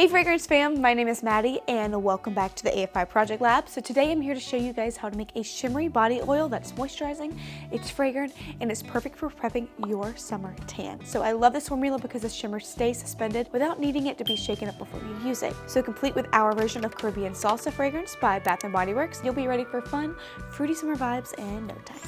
Hey Fragrance fam, my name is Maddie and welcome back to the AFI Project Lab. So today I'm here to show you guys how to make a shimmery body oil that's moisturizing, it's fragrant, and it's perfect for prepping your summer tan. So I love this formula because the shimmer stays suspended without needing it to be shaken up before you use it. So complete with our version of Caribbean Salsa fragrance by Bath & Body Works, you'll be ready for fun, fruity summer vibes in no time.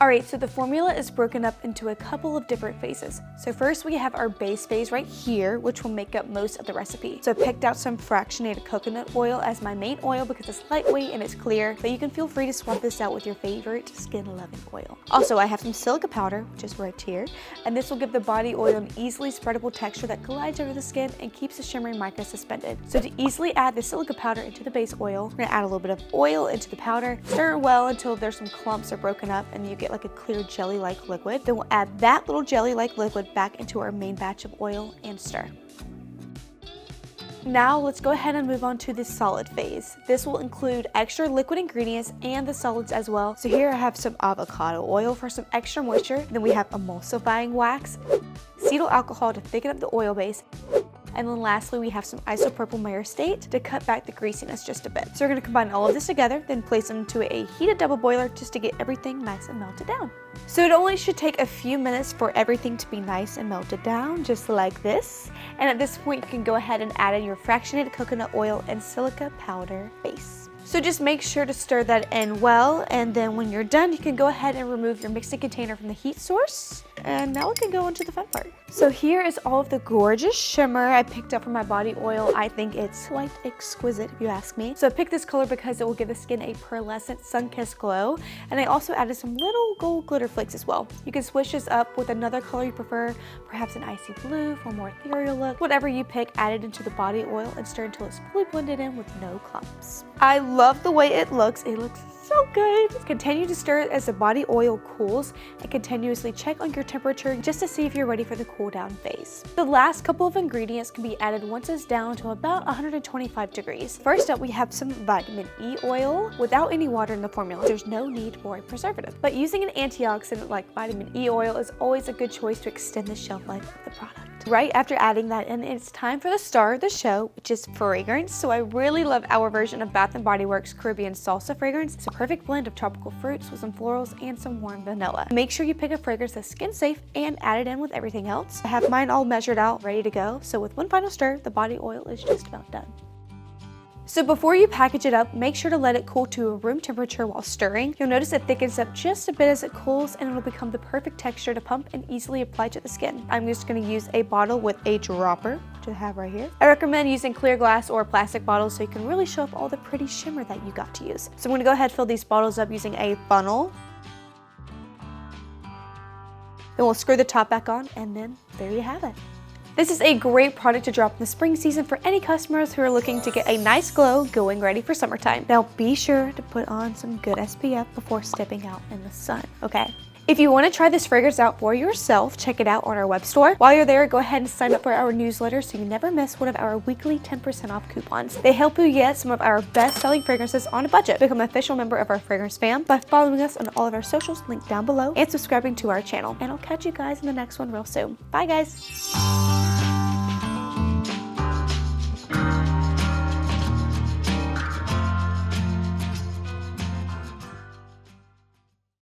Alright, so the formula is broken up into a couple of different phases. So first we have our base phase right here, which will make up most of the recipe. So I picked out some fractionated coconut oil as my main oil because it's lightweight and it's clear, but you can feel free to swap this out with your favorite skin-loving oil. Also, I have some silica powder, which is right here, and this will give the body oil an easily spreadable texture that glides over the skin and keeps the shimmery mica suspended. So to easily add the silica powder into the base oil, we're gonna add a little bit of oil into the powder, stir it well until there's some clumps are broken up and you get like a clear jelly-like liquid. Then we'll add that little jelly-like liquid back into our main batch of oil and stir. Now let's go ahead and move on to the solid phase. This will include extra liquid ingredients and the solids as well. So here I have some avocado oil for some extra moisture. Then we have emulsifying wax, cetyl alcohol to thicken up the oil base, and then lastly, we have some isopropyl myristate to cut back the greasiness just a bit. So we're gonna combine all of this together, then place them into a heated double boiler just to get everything nice and melted down. So it only should take a few minutes for everything to be nice and melted down, just like this. And at this point, you can go ahead and add in your fractionated coconut oil and silica powder base. So just make sure to stir that in well, and then when you're done, you can go ahead and remove your mixing container from the heat source. And now we can go into the fun part. So here is all of the gorgeous shimmer I picked up from my body oil. I think it's quite exquisite if you ask me. So I picked this color because it will give the skin a pearlescent sun-kissed glow. And I also added some little gold glitter flakes as well. You can switch this up with another color you prefer, perhaps an icy blue for a more ethereal look. Whatever you pick, add it into the body oil and stir until it's fully blended in with no clumps. I love the way it looks. It looks so good. Continue to stir it as the body oil cools and continuously check on your temperature just to see if you're ready for the cool down phase. The last couple of ingredients can be added once it's down to about 125 degrees. First up, we have some vitamin E oil without any water in the formula. There's no need for a preservative, but using an antioxidant like vitamin E oil is always a good choice to extend the shelf life of the product. Right after adding that in, it's time for the star of the show, which is fragrance. So I really love our version of Bath & Body Works Caribbean Salsa fragrance. It's a perfect blend of tropical fruits with some florals and some warm vanilla. Make sure you pick a fragrance that's skin safe and add it in with everything else. I have mine all measured out, ready to go. So with one final stir, the body oil is just about done. So before you package it up, make sure to let it cool to a room temperature while stirring. You'll notice it thickens up just a bit as it cools, and it'll become the perfect texture to pump and easily apply to the skin. I'm just going to use a bottle with a dropper, which I have right here. I recommend using clear glass or plastic bottles so you can really show off all the pretty shimmer that you got to use. So I'm going to go ahead and fill these bottles up using a funnel. Then we'll screw the top back on, and then there you have it. This is a great product to drop in the spring season for any customers who are looking to get a nice glow going ready for summertime. Now be sure to put on some good SPF before stepping out in the sun, okay? If you want to try this fragrance out for yourself, check it out on our web store. While you're there, go ahead and sign up for our newsletter so you never miss one of our weekly 10% off coupons. They help you get some of our best-selling fragrances on a budget. Become an official member of our fragrance fam by following us on all of our socials linked down below and subscribing to our channel. And I'll catch you guys in the next one real soon. Bye guys!